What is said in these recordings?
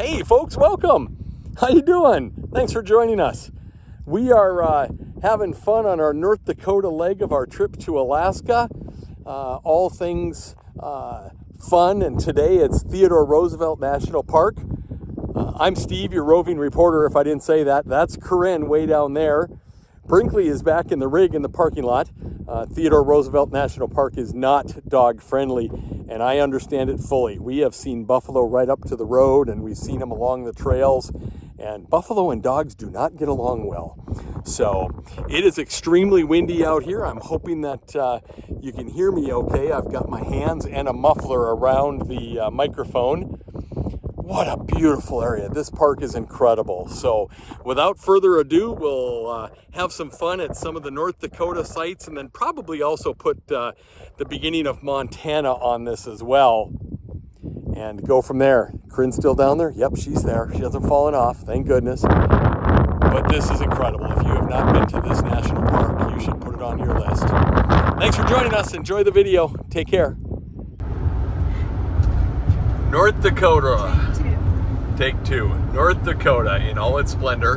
Hey folks, welcome. How you doing? Thanks for joining us. We are having fun on our North Dakota leg of our trip to Alaska. All things fun, and today it's Theodore Roosevelt National Park. I'm Steve, your roving reporter, if I didn't say that. That's Corinne way down there. Brinkley is back in the rig in the parking lot. Theodore Roosevelt National Park is not dog friendly, and I understand it fully. We have seen buffalo right up to the road, and we've seen them along the trails, and buffalo and dogs do not get along well. So it is extremely windy out here. I'm hoping that you can hear me okay. I've got my hands and a muffler around the microphone. What a beautiful area. This park is incredible. So without further ado, we'll have some fun at some of the North Dakota sites, and then probably also put the beginning of Montana on this as well and go from there. Corinne's still down there? Yep, she's there. She hasn't fallen off, thank goodness. But this is incredible. If you have not been to this national park, you should put it on your list. Thanks for joining us. Enjoy the video. Take care. North Dakota. Take two. North Dakota in all its splendor.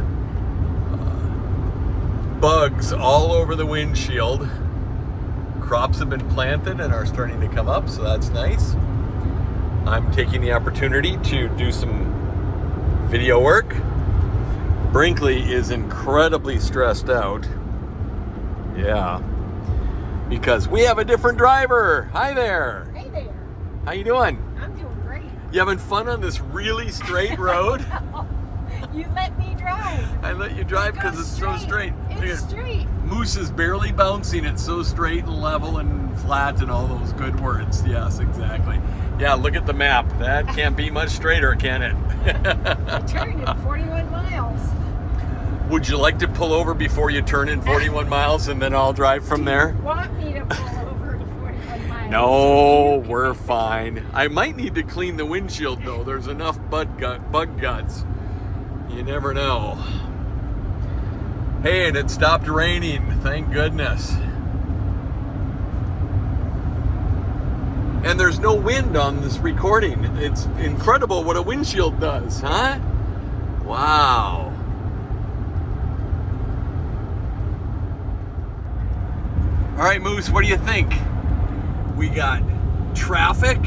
Bugs all over the windshield. Crops have been planted and are starting to come up, so that's nice. I'm taking the opportunity to do some video work. Brinkley is incredibly stressed out. Yeah. Because we have a different driver. Hi there. Hey there. How you doing? I'm doing great. You having fun on this really straight road? You let me drive. I let you drive because it's so straight. It's straight. Moose is barely bouncing. It's so straight and level and flat and all those good words. Yes, exactly. Yeah, look at the map. That can't be much straighter, can it? I turned in 41 miles. Would you like to pull over before you turn in 41 miles and then I'll drive from there? You want me to pull over to 41 miles? No, we're fine. I might need to clean the windshield though. There's enough bug guts. You never know. Hey, and it stopped raining. Thank goodness. And there's no wind on this recording. It's incredible what a windshield does, huh? Wow. All right, Moose, what do you think? We got traffic,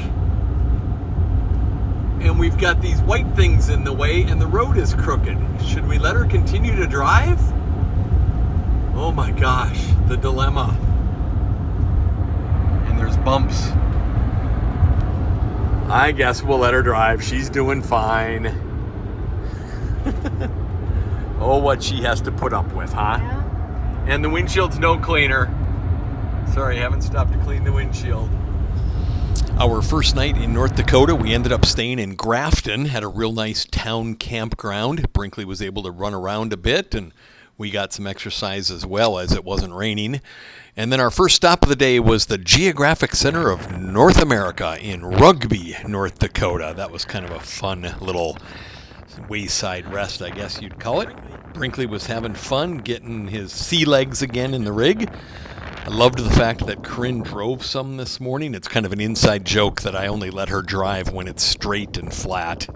and we've got these white things in the way, and the road is crooked. Should we let her continue to drive? Oh my gosh, the dilemma. And there's bumps. I guess we'll let her drive. She's doing fine. Oh, what she has to put up with, huh? Yeah. And the windshield's no cleaner. Sorry, I haven't stopped to clean the windshield. Our first night in North Dakota, we ended up staying in Grafton, had a real nice town campground. Brinkley was able to run around a bit, and we got some exercise as well as it wasn't raining. And then our first stop of the day was the Geographic Center of North America in Rugby, North Dakota. That was kind of a fun little wayside rest, I guess you'd call it. Brinkley was having fun getting his sea legs again in the rig. I loved the fact that Corinne drove some this morning. It's kind of an inside joke that I only let her drive when it's straight and flat.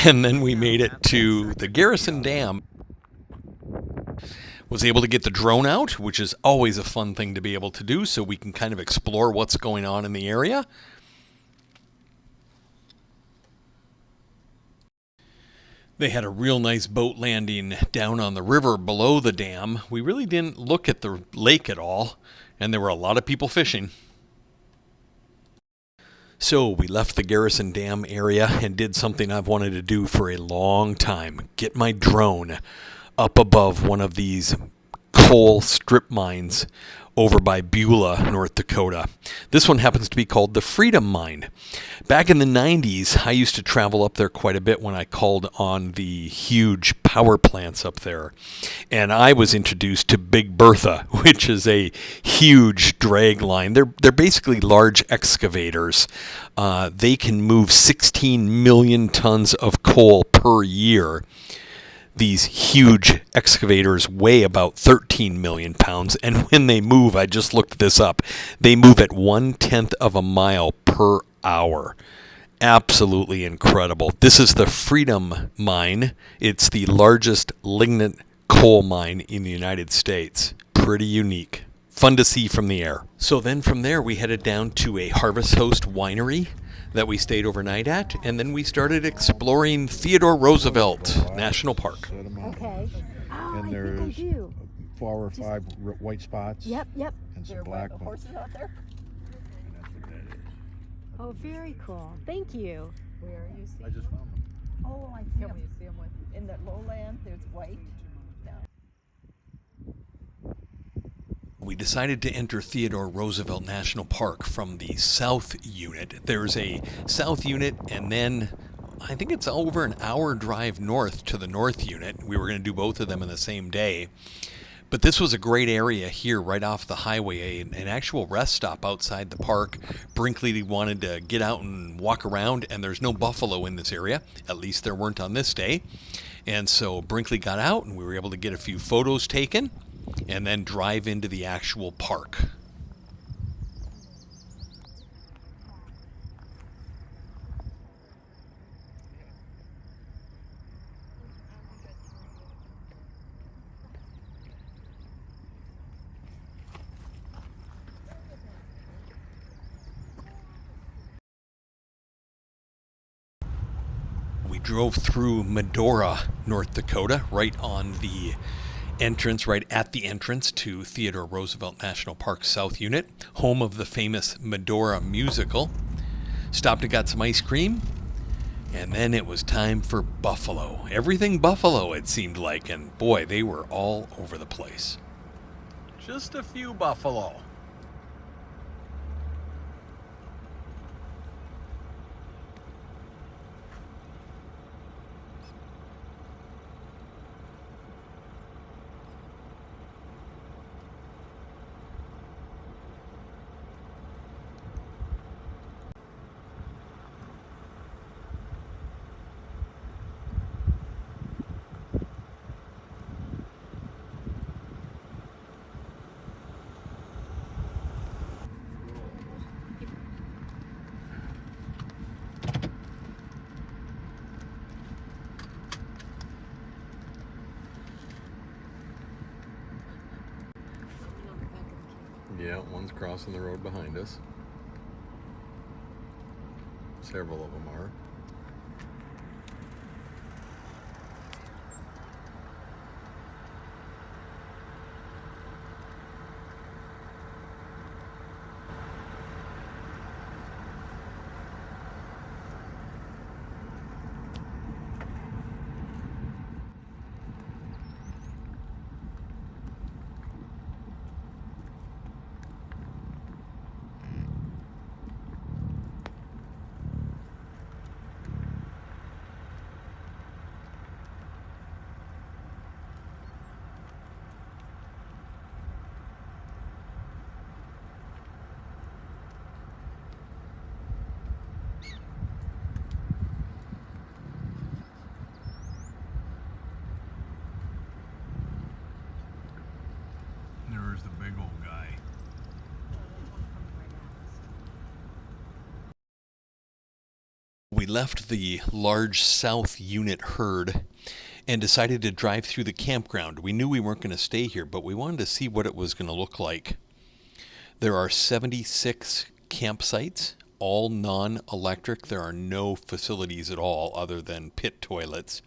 And then we made it to the Garrison Dam. Was able to get the drone out, which is always a fun thing to be able to do, so we can kind of explore what's going on in the area. They had a real nice boat landing down on the river below the dam. We really didn't look at the lake at all, and there were a lot of people fishing. So we left the Garrison Dam area and did something I've wanted to do for a long time. Get my drone up above one of these coal strip mines over by Beulah, North Dakota. This one happens to be called the Freedom Mine. Back in the 90s, I used to travel up there quite a bit when I called on the huge power plants up there. And I was introduced to Big Bertha, which is a huge drag line. They're basically large excavators. They can move 16 million tons of coal per year. These huge excavators weigh about 13 million pounds, and when they move, I just looked this up, they move at 1/10 of a mile per hour. Absolutely incredible. This is the Freedom Mine. It's the largest lignite coal mine in the United States. Pretty unique. Fun to see from the air. So then from there we headed down to a Harvest Host winery that we stayed overnight at, and then we started exploring Theodore Roosevelt National Park. Okay. Oh, And I think I there's do. 4 or 5 white spots. Yep. And some black ones. horses out there? That's what that is. Oh, very cool. Thank you. Where are you seeing I just them? found them. Oh, I see them. You see them in the lowland. There's white. We decided to enter Theodore Roosevelt National Park from the south unit. There's a south unit, and then I think it's over an hour drive north to the north unit. We were going to do both of them in the same day. But this was a great area here right off the highway, an actual rest stop outside the park. Brinkley wanted to get out and walk around, and there's no buffalo in this area. At least there weren't on this day. And so Brinkley got out, and we were able to get a few photos taken and then drive into the actual park. We drove through Medora, North Dakota, right on the entrance, right at the entrance to Theodore Roosevelt National Park South Unit, home of the famous Medora musical. Stopped and got some ice cream, and then it was time for buffalo. Everything buffalo, it seemed like, and boy, they were all over the place. Just a few buffalo. Yeah, one's crossing the road behind us. Several of them are. There's the big old guy. We left the large south unit herd and decided to drive through the campground. We knew we weren't going to stay here, but we wanted to see what it was going to look like. There are 76 campsites, all non-electric. There are no facilities at all other than pit toilets.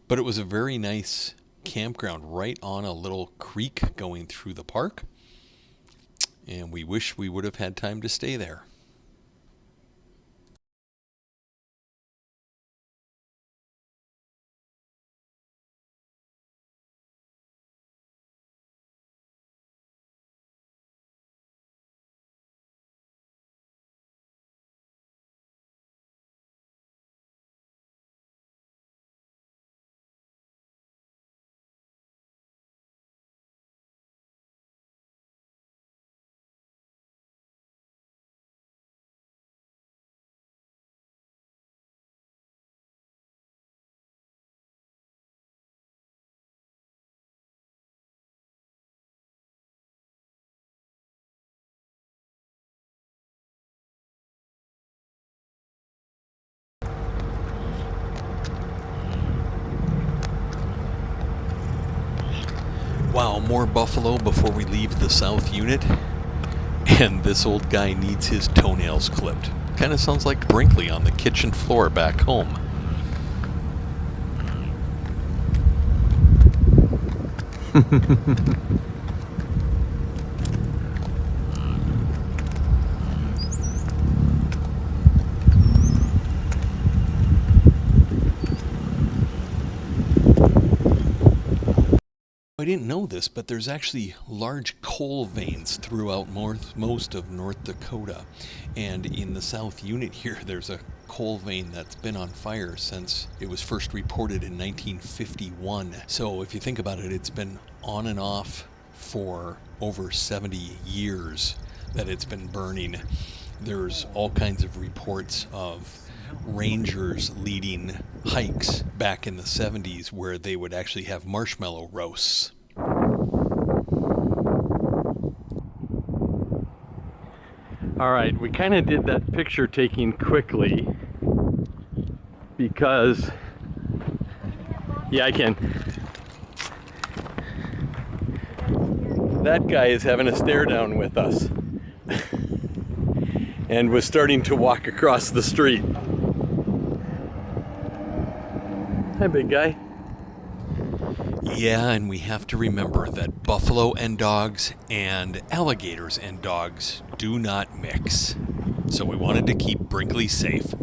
But it was a very nice campground right on a little creek going through the park. And we wish we would have had time to stay there. Wow, more buffalo before we leave the south unit. And this old guy needs his toenails clipped. Kind of sounds like Brinkley on the kitchen floor back home. I didn't know this, but there's actually large coal veins throughout most of North Dakota. And in the south unit here, there's a coal vein that's been on fire since it was first reported in 1951. So if you think about it, it's been on and off for over 70 years that it's been burning. There's all kinds of reports of rangers leading hikes back in the 70s where they would actually have marshmallow roasts. All right, we kind of did that picture taking quickly because, yeah, I can. That guy is having a stare down with us and was starting to walk across the street. Hi, big guy. Yeah, and we have to remember that buffalo and dogs and alligators and dogs do not mix. So we wanted to keep Brinkley safe.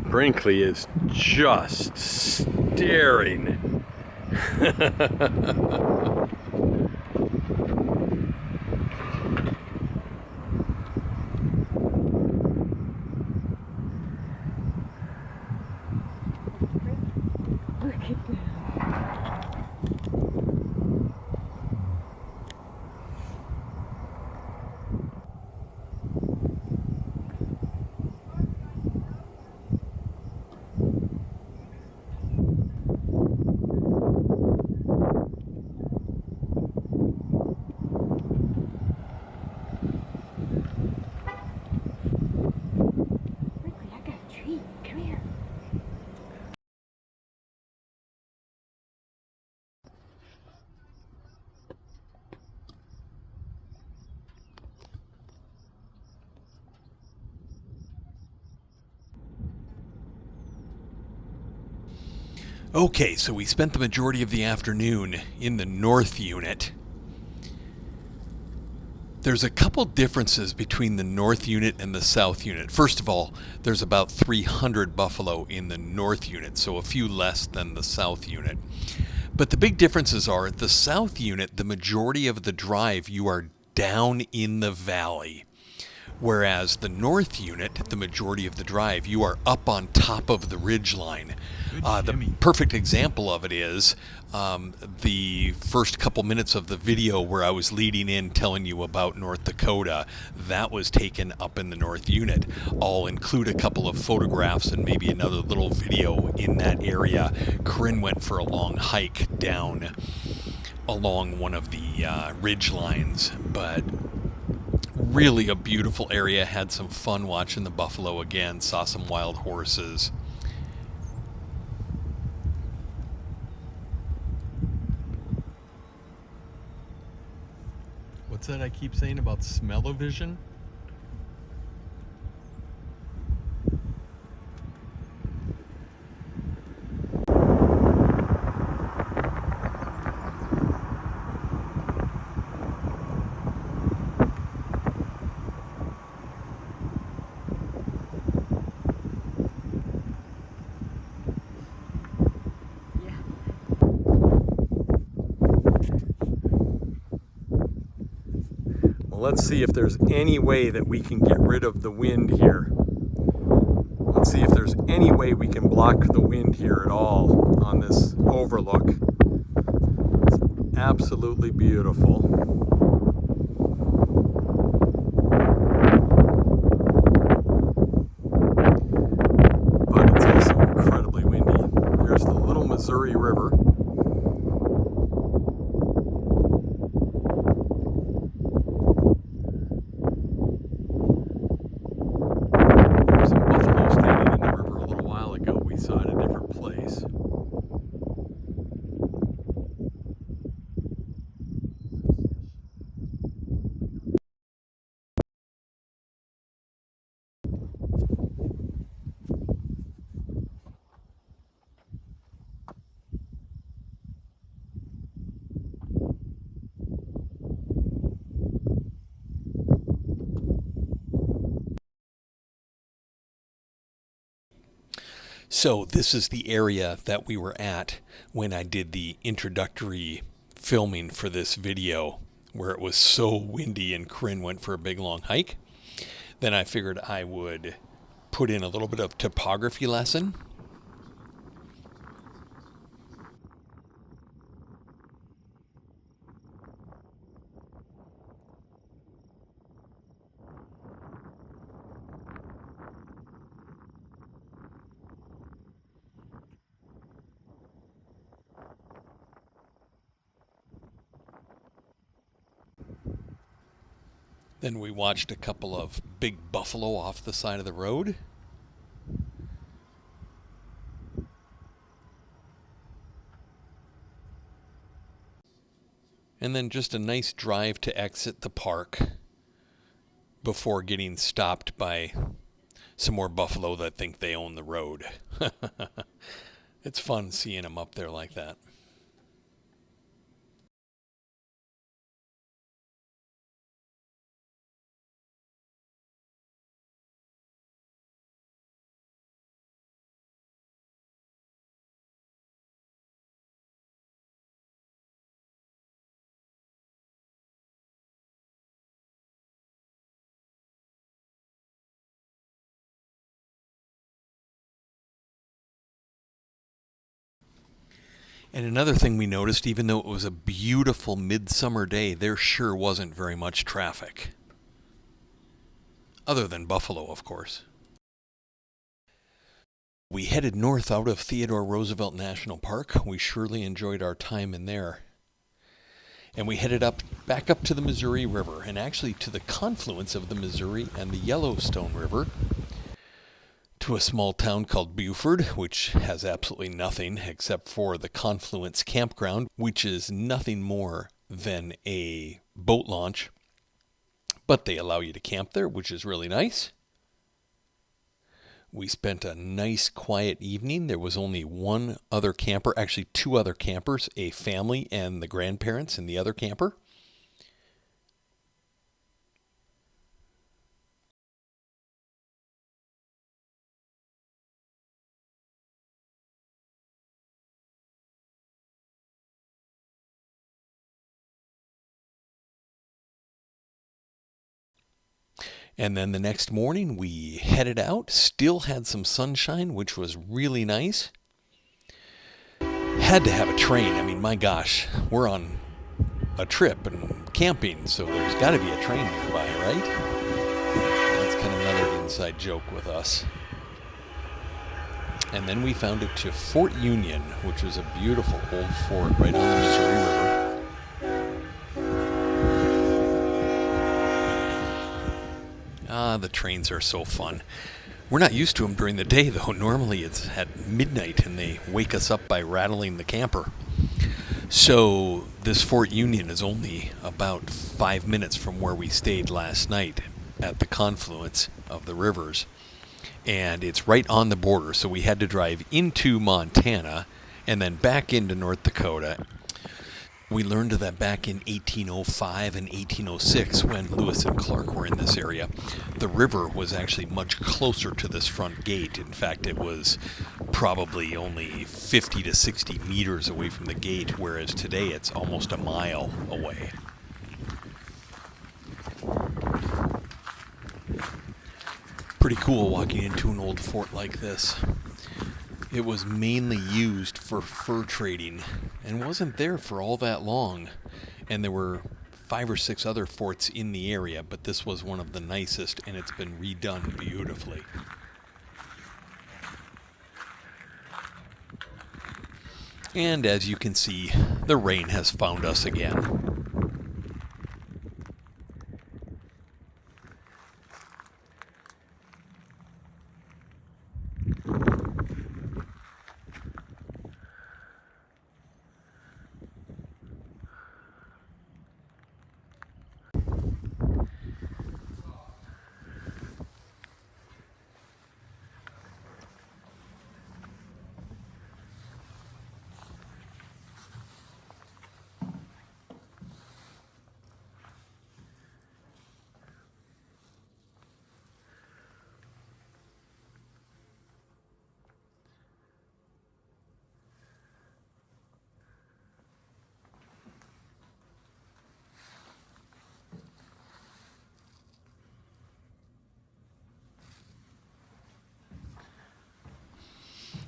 Brinkley is just staring. Okay, so we spent the majority of the afternoon in the north unit. There's a couple differences between the north unit and the south unit. First of all, there's about 300 buffalo in the north unit, so a few less than the south unit. But the big differences are, at the south unit, the majority of the drive you are down in the valley. Whereas the north unit, the majority of the drive, you are up on top of the ridge line. The perfect example of it is the first couple minutes of the video where I was leading in telling you about North Dakota. That was taken up in the north unit. I'll include a couple of photographs and maybe another little video in that area. Corinne went for a long hike down along one of the ridge lines, but really a beautiful area. Had some fun watching the buffalo again, saw some wild horses. What's that I keep saying about smell-o-vision? Let's see if there's any way that we can get rid of the wind here. Let's see if there's any way we can block the wind here at all on this overlook. It's absolutely beautiful. But it's also incredibly windy. Here's the Little Missouri River. So this is the area that we were at when I did the introductory filming for this video, where it was so windy and Corinne went for a big long hike. Then I figured I would put in a little bit of topography lesson. Then we watched a couple of big buffalo off the side of the road. And then just a nice drive to exit the park before getting stopped by some more buffalo that think they own the road. It's fun seeing them up there like that. And another thing we noticed, even though it was a beautiful midsummer day, there sure wasn't very much traffic. Other than buffalo, of course. We headed north out of Theodore Roosevelt National Park. We surely enjoyed our time in there. And we headed back up to the Missouri River, and actually to the confluence of the Missouri and the Yellowstone River, to a small town called Buford, which has absolutely nothing except for the Confluence Campground, which is nothing more than a boat launch. But they allow you to camp there, which is really nice. We spent a nice quiet evening. There was only one other camper, actually two other campers, a family and the grandparents in the other camper. And then the next morning we headed out, still had some sunshine, which was really nice. Had to have a train. I mean, my gosh, we're on a trip and camping, so there's got to be a train nearby, right? That's kind of another inside joke with us. And then we found it to Fort Union, which was a beautiful old fort right on the Missouri River. The trains are so fun. We're not used to them during the day, though. Normally it's at midnight and they wake us up by rattling the camper. So this Fort Union is only about 5 minutes from where we stayed last night at the confluence of the rivers. And it's right on the border, so we had to drive into Montana and then back into North Dakota. We learned that back in 1805 and 1806, when Lewis and Clark were in this area, the river was actually much closer to this front gate. In fact, it was probably only 50 to 60 meters away from the gate, whereas today it's almost a mile away. Pretty cool walking into an old fort like this. It was mainly used for fur trading and wasn't there for all that long. And there were 5 or 6 other forts in the area, but this was one of the nicest, and it's been redone beautifully. And as you can see, the rain has found us again.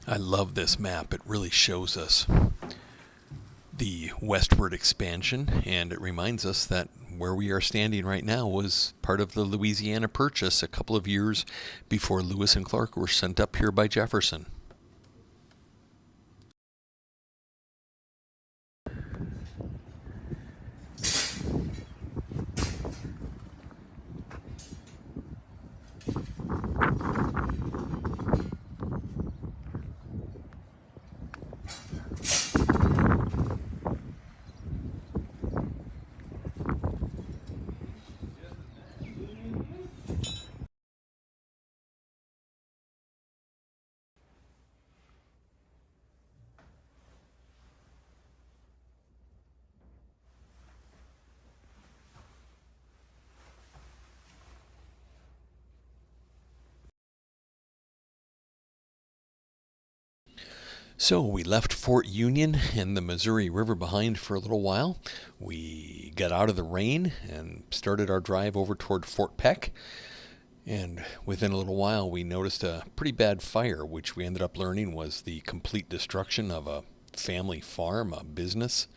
I love this map. It really shows us the westward expansion, and it reminds us that where we are standing right now was part of the Louisiana Purchase a couple of years before Lewis and Clark were sent up here by Jefferson. So we left Fort Union and the Missouri River behind for a little while. We got out of the rain and started our drive over toward Fort Peck. And within a little while, we noticed a pretty bad fire, which we ended up learning was the complete destruction of a family farm, a business.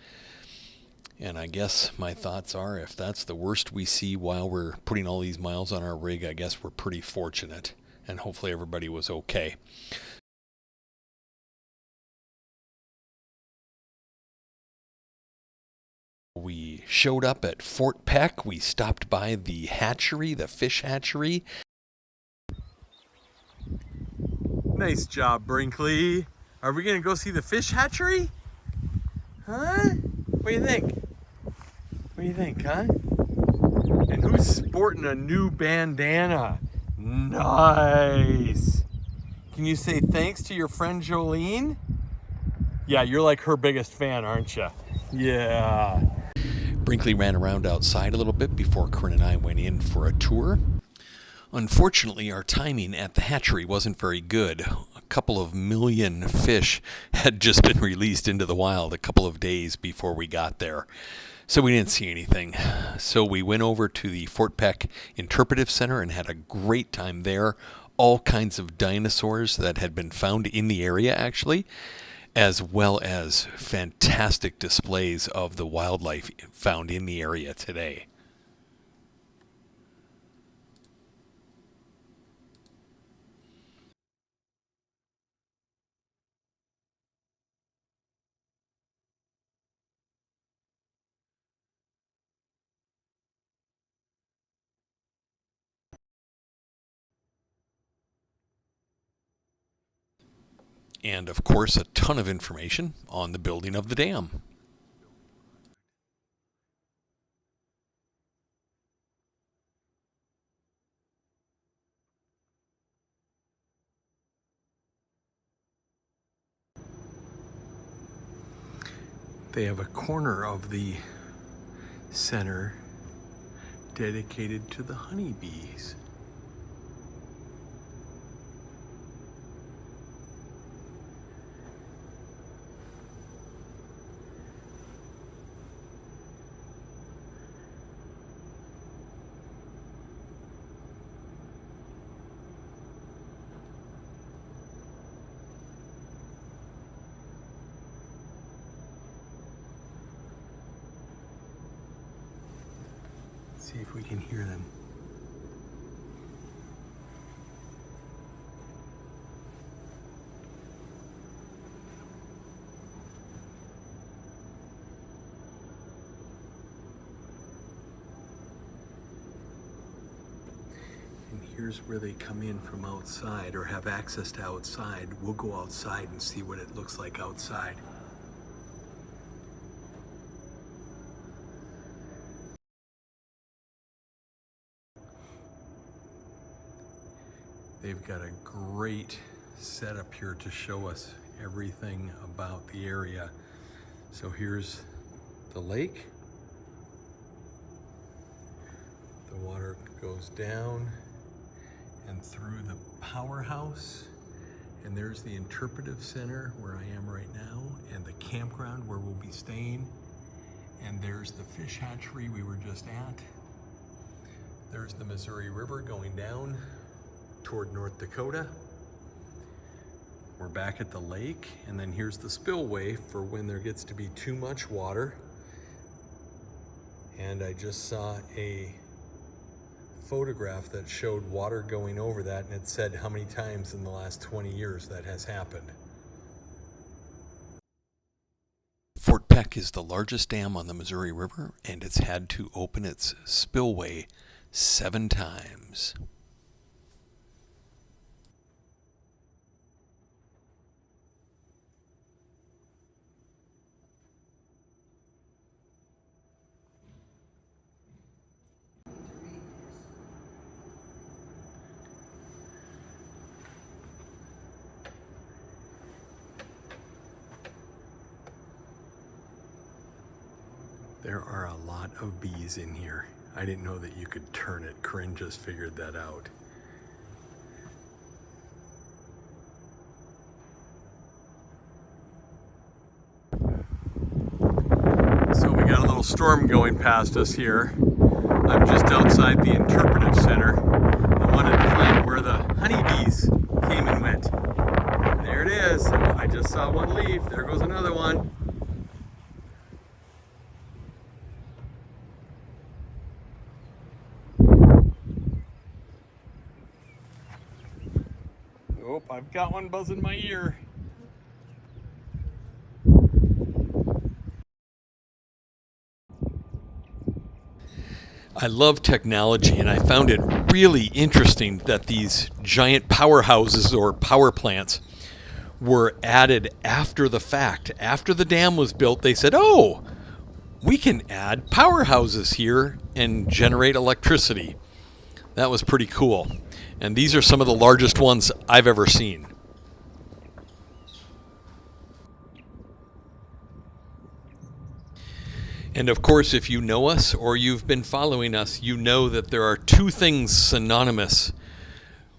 And I guess my thoughts are, if that's the worst we see while we're putting all these miles on our rig, I guess we're pretty fortunate. And hopefully everybody was okay. We showed up at Fort Peck. We stopped by the hatchery, the fish hatchery. Nice job, Brinkley. Are we going to go see the fish hatchery? Huh? What do you think? What do you think, huh? And who's sporting a new bandana? Nice. Can you say thanks to your friend Jolene? Yeah, you're like her biggest fan, aren't you? Yeah. Brinkley ran around outside a little bit before Corinne and I went in for a tour. Unfortunately, our timing at the hatchery wasn't very good. A couple of million fish had just been released into the wild a couple of days before we got there. So we didn't see anything. So we went over to the Fort Peck Interpretive Center and had a great time there. All kinds of dinosaurs that had been found in the area, actually, as well as fantastic displays of the wildlife found in the area today. And of course, a ton of information on the building of the dam. They have a corner of the center dedicated to the honeybees. See if we can hear them. And here's where they come in from outside or have access to outside. We'll go outside and see what it looks like outside. They've got a great setup here to show us everything about the area. So here's the lake. The water goes down and through the powerhouse. And there's the interpretive center where I am right now, and the campground where we'll be staying. And there's the fish hatchery we were just at. There's the Missouri River going down toward North Dakota. We're back at the lake, and then here's the spillway for when there gets to be too much water. And I just saw a photograph that showed water going over that, and it said how many times in the last 20 years that has happened. Fort Peck is the largest dam on the Missouri River, and it's had to open its spillway 7 times. There are a lot of bees in here. I didn't know that you could turn it. Corinne just figured that out. So we got a little storm going past us here. I'm just outside the interpretive center. I wanted to find where the honeybees came and went. There it is. I just saw one leave. There goes another one. Oh, I've got one buzzing my ear. I love technology, and I found it really interesting that these giant powerhouses or power plants were added after the fact. After the dam was built, they said, oh, we can add powerhouses here and generate electricity. That was pretty cool. And these are some of the largest ones I've ever seen. And of course, if you know us or you've been following us, you know that there are 2 things synonymous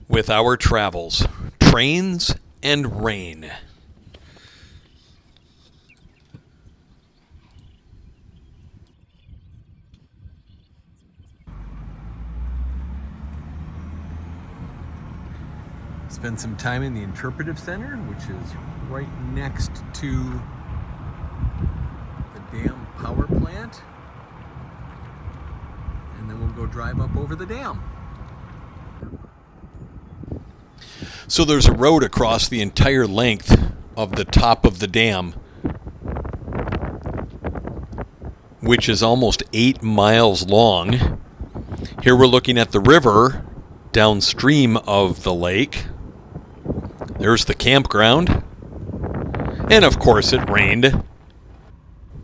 with our travels: trains and rain. Spend some time in the interpretive center, which is right next to the dam power plant. And then we'll go drive up over the dam. So there's a road across the entire length of the top of the dam, which is almost 8 miles long. Here we're looking at the river downstream of the lake. There's the campground. And of course it rained.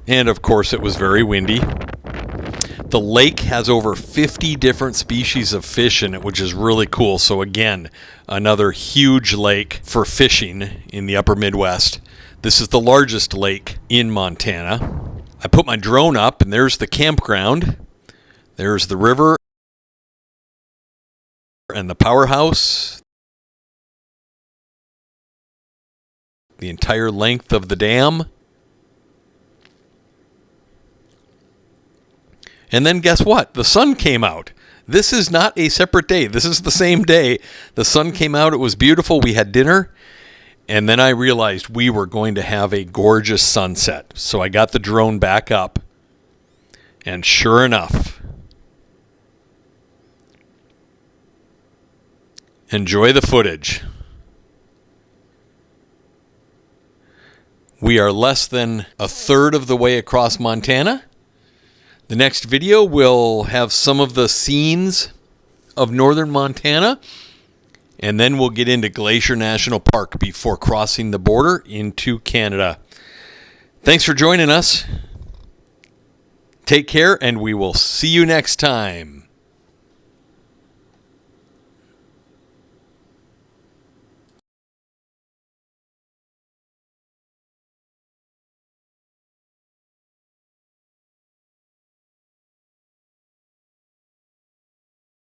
And of course it was very windy. The lake has over 50 different species of fish in it, which is really cool. So again, another huge lake for fishing in the upper Midwest. This is the largest lake in Montana. I put my drone up, and there's the campground. There's the river and the powerhouse. The entire length of the dam. And then guess what? The sun came out. This is not a separate day. This is the same day. The sun came out. It was beautiful. We had dinner. And then I realized we were going to have a gorgeous sunset. So I got the drone back up. And sure enough, enjoy the footage. We are less than a third of the way across Montana. The next video will have some of the scenes of northern Montana, and then we'll get into Glacier National Park before crossing the border into Canada. Thanks for joining us. Take care, and we will see you next time.